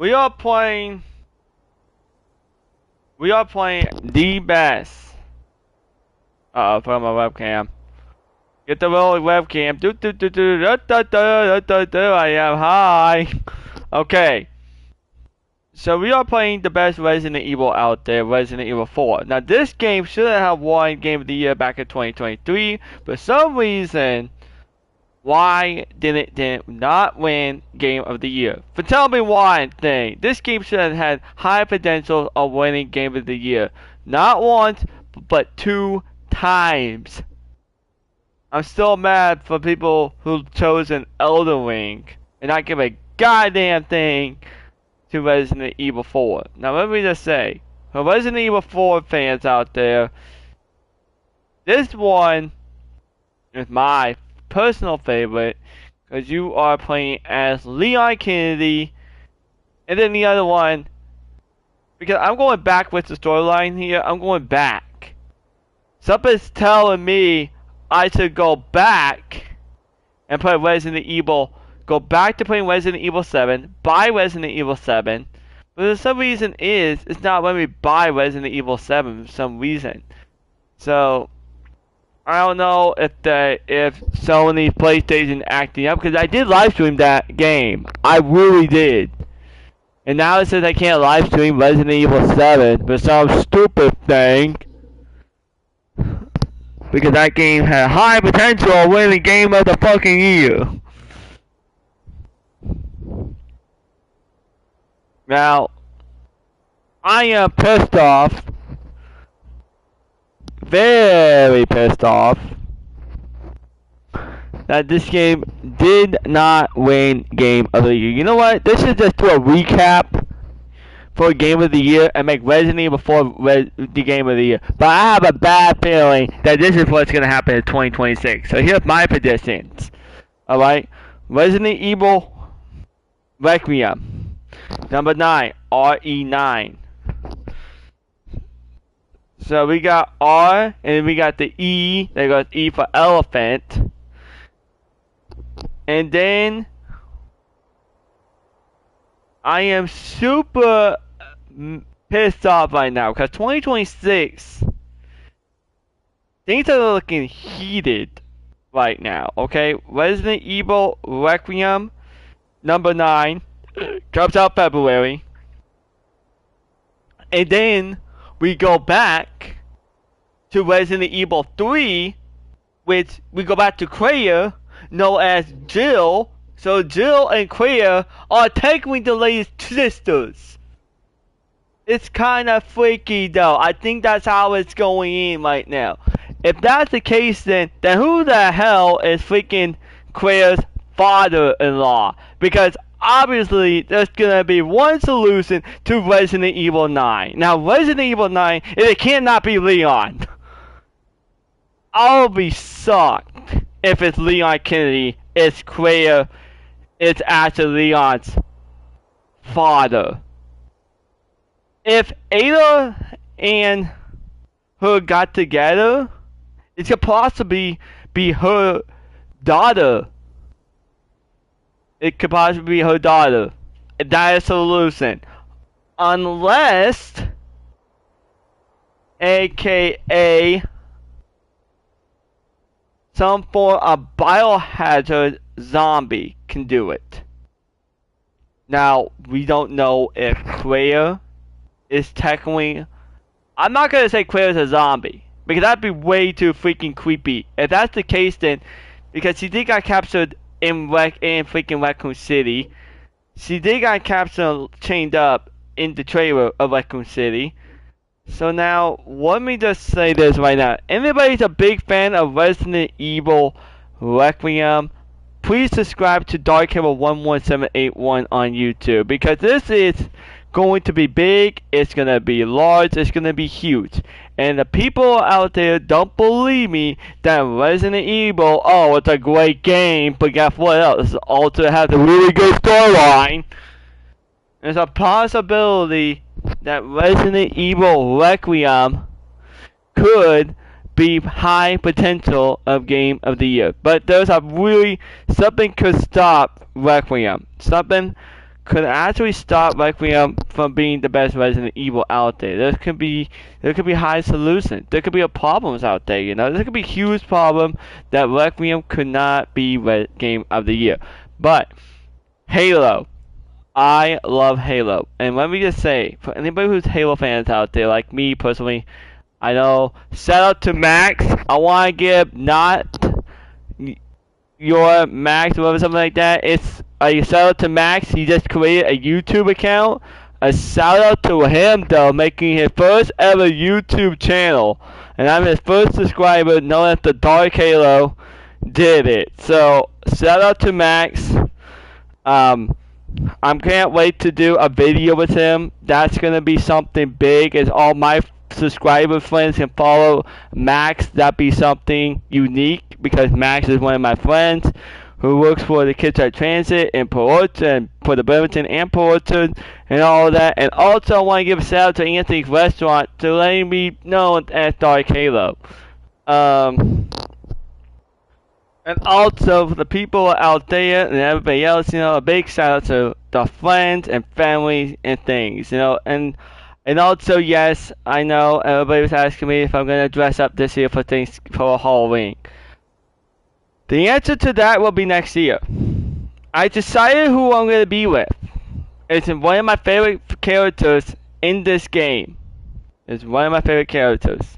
We are playing. We are playing the best. Put on my webcam. Get the rolling webcam. I am high. Okay. So we are playing the best Resident Evil out there, Resident Evil 4. Now this game should have won Game of the Year back in 2023. For some reason, why did it not win Game of the Year? For tell me one thing. This game should have had high potential of winning Game of the Year. Not once, but 2 times. I'm still mad for people who chose an Elden Ring and not give a goddamn thing to Resident Evil 4. Now let me just say, for Resident Evil 4 fans out there, this one is my personal favorite because you are playing as Leon Kennedy, and then the other one, because I'm going back with the storyline here, I'm going back. Something's telling me I should go back and play Resident Evil, go back to playing Resident Evil 7, buy Resident Evil 7, but for some reason it's not letting me buy Resident Evil 7 for some reason. So I don't know if Sony PlayStation acting up, because I did live stream that game. I really did. And now it says I can't live stream Resident Evil 7 for some stupid thing. Because that game had high potential of winning Game of the fucking Year. Now, I am pissed off. Very pissed off that this game did not win Game of the Year. You know what? This is just do a recap for Game of the Year and make Resident Evil 4 the Game of the Year. But I have a bad feeling that this is what's going to happen in 2026. So here's my predictions. Alright? Resident Evil Requiem. Number 9, RE9. So we got R, and we got the E. There goes E for elephant. And then I am super pissed off right now because 2026 things are looking heated right now. Okay, Resident Evil Requiem number 9 comes out February, and then we go back to Resident Evil 3, which we go back to Claire, known as Jill. So Jill and Claire are technically the latest sisters. It's kind of freaky though. I think that's how it's going in right now. If that's the case, then who the hell is freaking Claire's father-in-law? Because obviously there's gonna be one solution to Resident Evil 9. Now Resident Evil 9, it cannot be Leon. I'll be shocked if it's Leon Kennedy, it's Claire, it's actually Leon's father. If Ada and her got together, it could possibly be her daughter. It could possibly be her daughter. That is the solution. Unless, aka, some form of biohazard zombie can do it. Now, we don't know if Claire is technically... I'm not going to say Claire's a zombie, because that'd be way too freaking creepy. If that's the case, then... Because she did get captured in freaking Raccoon City. She did get captured, chained up in the trailer of Raccoon City. So now, let me just say this right now. Anybody's a big fan of Resident Evil Requiem, please subscribe to Darkhero11781 on YouTube, because this is going to be big, it's going to be large, it's going to be huge. And the people out there don't believe me that Resident Evil, oh, it's a great game, but guess what else? It also has a really good storyline. There's a possibility that Resident Evil Requiem could be high potential of Game of the Year. But there's a really, something could stop Requiem. Something could actually stop Requiem from being the best Resident Evil out there. There could be high solutions. There could be problems out there. There could be huge problem that Requiem could not be Game of the Year. But Halo. I love Halo. And let me just say, for anybody who's Halo fans out there, like me personally, I know, shout out to Max. I want to give not your Max or something like that. It's a shout out to Max. He just created a YouTube account. A shout out to him though, making his first ever YouTube channel. And I'm his first subscriber, known as the Dark Halo, did it. So shout out to Max. I can't wait to do a video with him. That's gonna be something big. As all my subscriber friends can follow Max, that'd be something unique because Max is one of my friends who works for the Kids at Transit in Port and for the Bremerton and Port and all of that. And also I want to give a shout out to Anthony's Restaurant to letting me know as Dark Halo. And also for the people out there and everybody else, a big shout out to the friends and families and things, and also, yes, I know everybody was asking me if I'm gonna dress up this year for Halloween. The answer to that will be next year. I decided who I'm gonna be with. It's one of my favorite characters in this game. It's one of my favorite characters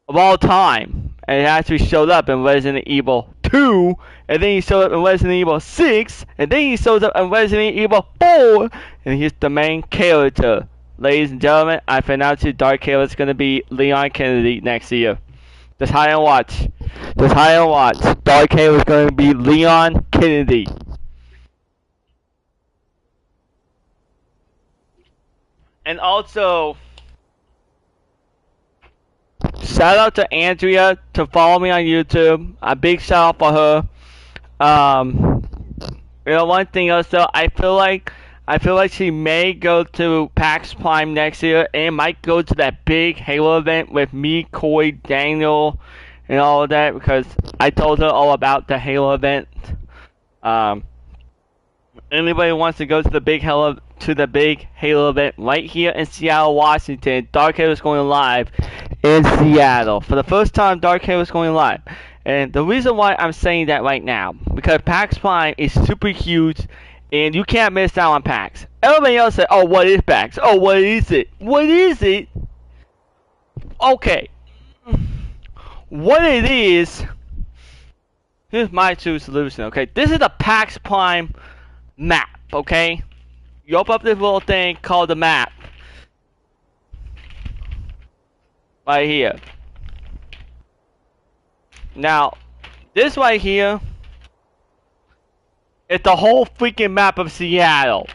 of all time. And it actually showed up in Resident Evil 2, and then he showed up in Resident Evil 6, and then he shows up in Resident Evil 4, and he's the main character. Ladies and gentlemen, I announced you Dark Halo is going to be Leon Kennedy next year. Just hide and watch. Just hide and watch. Dark Halo is going to be Leon Kennedy. And also, shout out to Andrea to follow me on YouTube. A big shout out for her. One thing else though, I feel like she may go to PAX Prime next year and might go to that big Halo event with me, Coy, Daniel, and all of that because I told her all about the Halo event. Anybody wants to go to the big Halo event right here in Seattle, Washington, Dark Halo is going live in Seattle. For the first time, Dark Halo is going live. And the reason why I'm saying that right now, because PAX Prime is super huge, and you can't miss out on PAX. Everybody else said, oh, what is PAX? Oh, what is it? What is it? Okay. What it is, here's my true solution, okay? This is the PAX Prime map, okay? You open up this little thing called the map. Right here. Now, this right here is the whole freaking map of Seattle.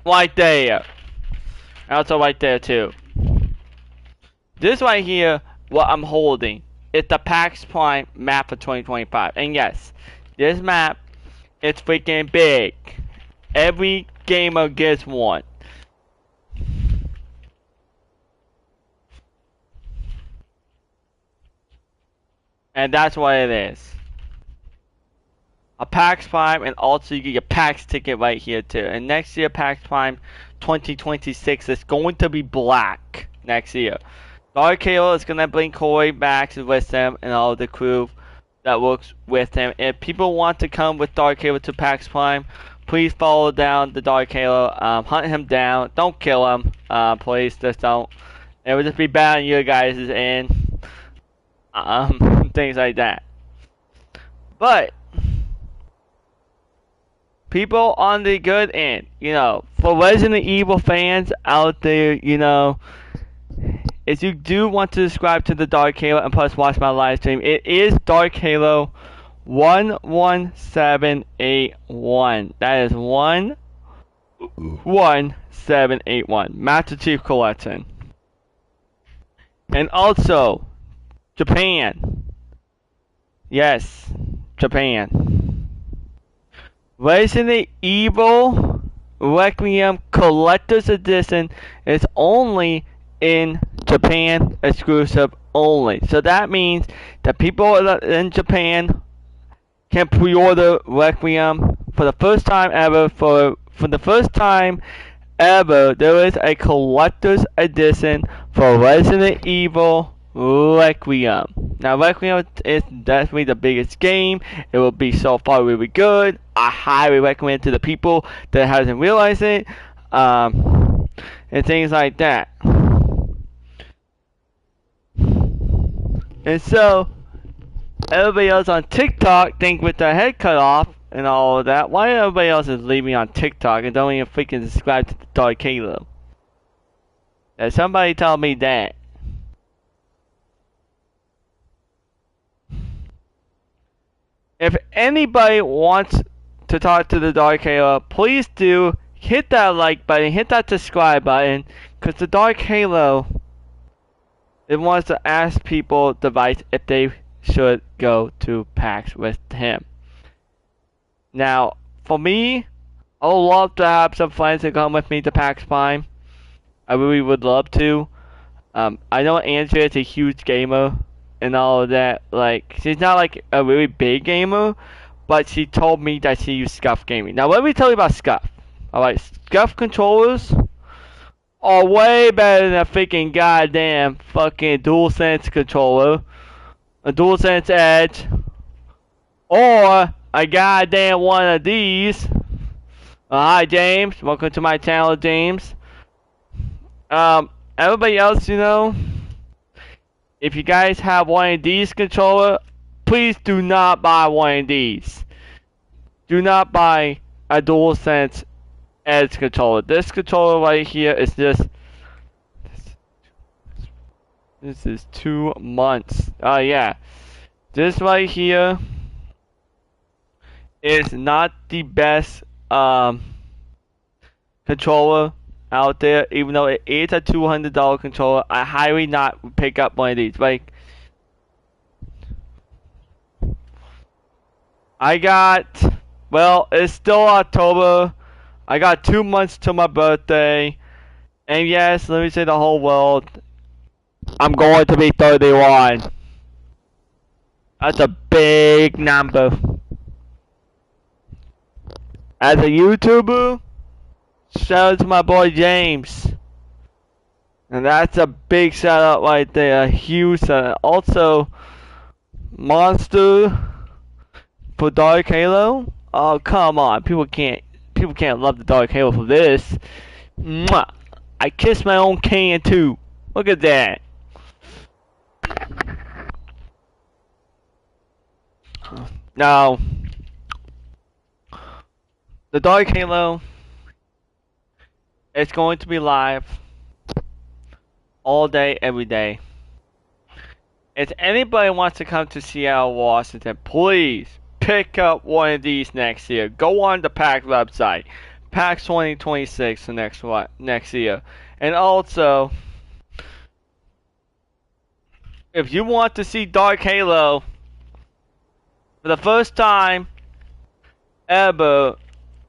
Right there. And also right there too. This right here, what I'm holding, is the PAX Prime map for 2025. And yes, this map is freaking big. Every gamer gets one. And that's what it is. A PAX Prime, and also you get your PAX ticket right here too. And next year, PAX Prime 2026 is going to be black next year. Dark Halo is going to bring Corey back with them and all the crew that works with him. If people want to come with Dark Halo to PAX Prime, please follow down the Dark Halo. Hunt him down. Don't kill him. Please, just don't. It would just be bad on you guys' end. Things like that. But people on the good end, for Resident Evil fans out there, if you do want to subscribe to the Dark Halo and plus watch my live stream, it is Dark Halo 11781. That is 11781. Master Chief Collection. And also, Japan. Yes, Japan. Resident Evil Requiem Collector's Edition is only in Japan exclusive only. So that means that people in Japan can pre-order Requiem for the first time ever for for the first time ever, there is a collector's edition for Resident Evil Requiem. Now, Requiem is definitely the biggest game. It will be so far really good. I highly recommend to the people that hasn't realized it, and things like that. And so, everybody else on TikTok think with their head cut off and all of that, why everybody else is leaving on TikTok and don't even freaking subscribe to the Dark Halo? Somebody tell me that. If anybody wants to talk to the Dark Halo, please do hit that like button, hit that subscribe button, because the Dark Halo, it wants to ask people device if they should go to PAX with him. Now, for me, I would love to have some friends to come with me to PAX Prime. I really would love to. I know Andrea is a huge gamer and all of that. Like, she's not like a really big gamer, but she told me that she used Scuff Gaming. Now, let me tell you about Scuff. Alright, Scuff controllers are way better than a freaking goddamn fucking DualSense controller, a DualSense Edge, or a goddamn one of these. Hi, James. Welcome to my channel, James. Everybody else, you know, if you guys have one of these controller, please do not buy one of these. Do not buy a DualSense Edge controller. This controller right here is just, this is 2 months. Oh yeah, this right here is not the best controller out there, even though it is a $200 controller. I highly not pick up one of these. Like, I got, well, it's still October. I got 2 months to my birthday, and yes, let me say the whole world, I'm going to be 31. That's a big number. As a YouTuber, shout out to my boy James. And that's a big shout out right there. A huge shout out. Also, Monster for Dark Halo. Oh, come on. People can't love the Dark Halo for this. Mwah. I kissed my own can too. Look at that. Now, the Dark Halo is going to be live all day, every day. If anybody wants to come to Seattle, Washington, please pick up one of these next year. Go on the PAX website, PAX 2026 next year. And also, if you want to see Dark Halo for the first time ever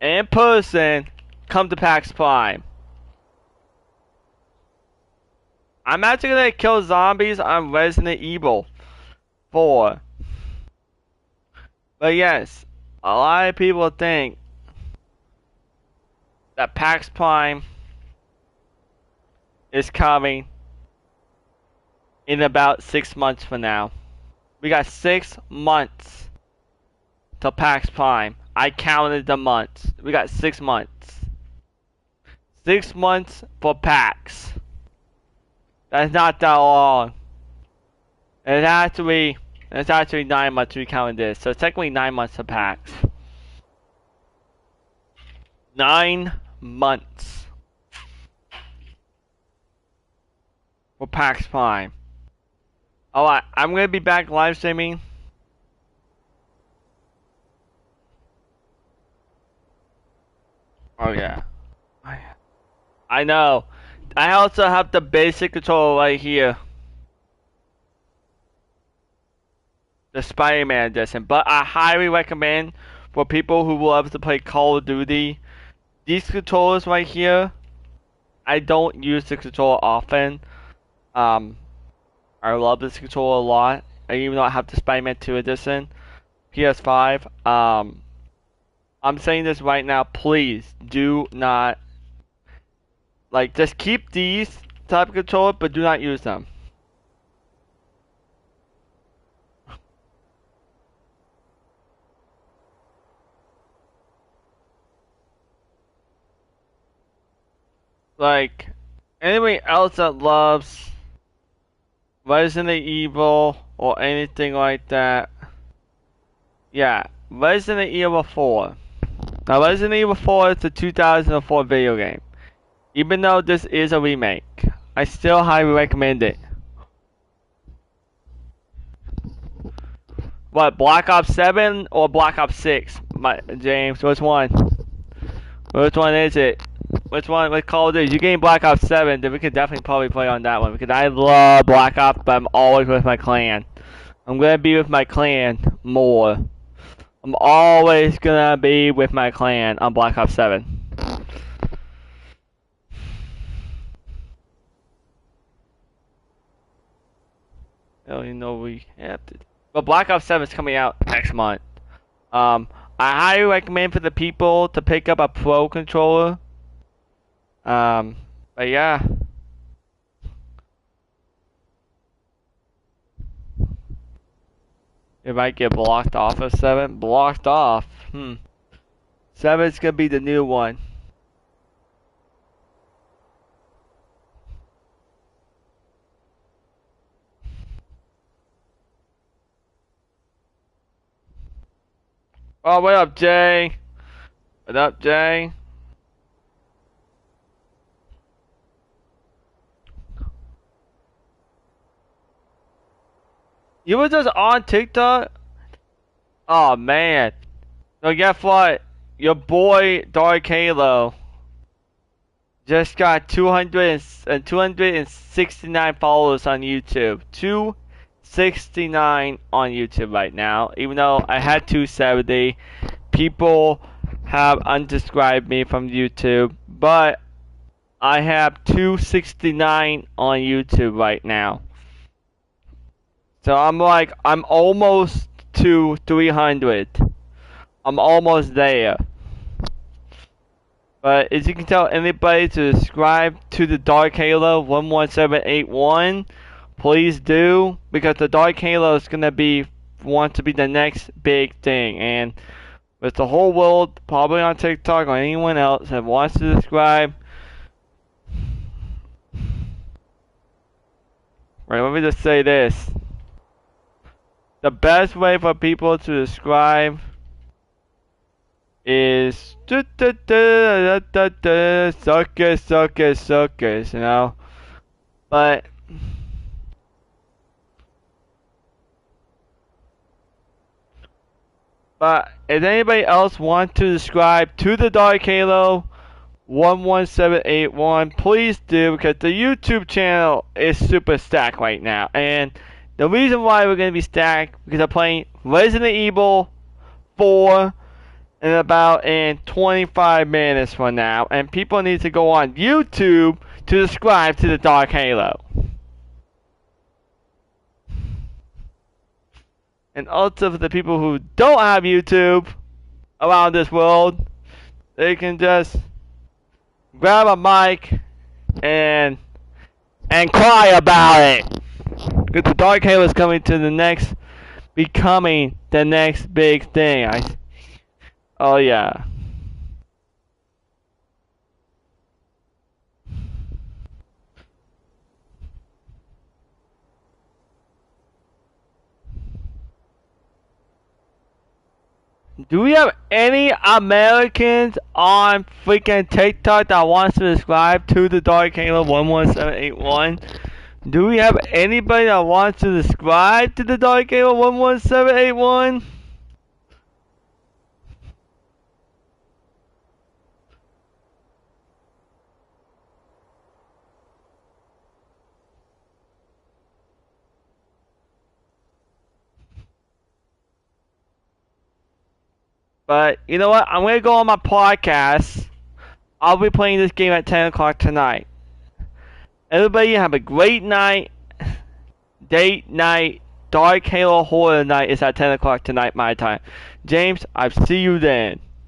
in person, come to PAX Prime. I'm actually gonna kill zombies on Resident Evil 4. But yes, a lot of people think that PAX Prime is coming in about 6 months from now. We got 6 months till PAX Prime. I counted the months. We got 6 months. 6 months for PAX. That's not that long. It's actually 9 months we counted this. So it's technically 9 months to PAX. 9 months for PAX Prime. Alright, I'm gonna be back live streaming. Oh yeah. I know. I also have the basic controller right here. The Spider-Man edition. But I highly recommend for people who love to play Call of Duty. These controllers right here, I don't use the controller often. I love this controller a lot. Even though I have the Spider-Man 2 edition. PS5. I I'm saying this right now. Please do not, like, just keep these type of controller, but do not use them. Like, anybody else that loves Resident Evil or anything like that, yeah, Resident Evil 4. Now, Resident Evil 4 is a 2004 video game. Even though this is a remake, I still highly recommend it. What, Black Ops 7 or Black Ops 6? James, which one? Which one is it? Which one? What Call of Duty? You game Black Ops 7, then we could definitely probably play on that one. Because I love Black Ops, but I'm always with my clan. I'm gonna be with my clan more. I'm always gonna be with my clan on Black Ops 7. Oh, you know we have to. But Black Ops 7 is coming out next month. I highly recommend for the people to pick up a Pro controller. But yeah. It might get blocked off of 7. Blocked off. 7's gonna be the new one. Oh, what up, Jay? What up, Jay? You were just on TikTok? Oh, man. So guess what? Your boy, Dark Halo, just got 269 followers on YouTube. 269 on YouTube right now. Even though I had 270. People have unsubscribed me from YouTube. But I have 269 on YouTube right now. So I'm almost to 300. I'm almost there. But as you can tell anybody to subscribe to the Dark Halo 11781, please do, because the Dark Halo is gonna want to be the next big thing, and with the whole world probably on TikTok or anyone else that wants to subscribe. Right, let me just say this. The best way for people to subscribe is suckers, you know. But if anybody else wants to subscribe to the Dark Halo 11781, please do, because the YouTube channel is super stacked right now. And the reason why we're going to be stacked, because I'm playing Resident Evil 4 in 25 minutes from now. And people need to go on YouTube to subscribe to the Dark Halo. And also for the people who don't have YouTube around this world, they can just grab a mic and cry about it. Because the Dark Halo is becoming the next big thing. Oh yeah. Do we have any Americans on freaking TikTok that wants to subscribe to the Dark Halo 11781? Do we have anybody that wants to subscribe to the Dark Halo 11781? But you know what? I'm gonna go on my podcast. I'll be playing this game at 10 o'clock tonight. Everybody have a great night. Date night. Dark Halo Horror Night is at 10 o'clock tonight my time. James, I'll see you then.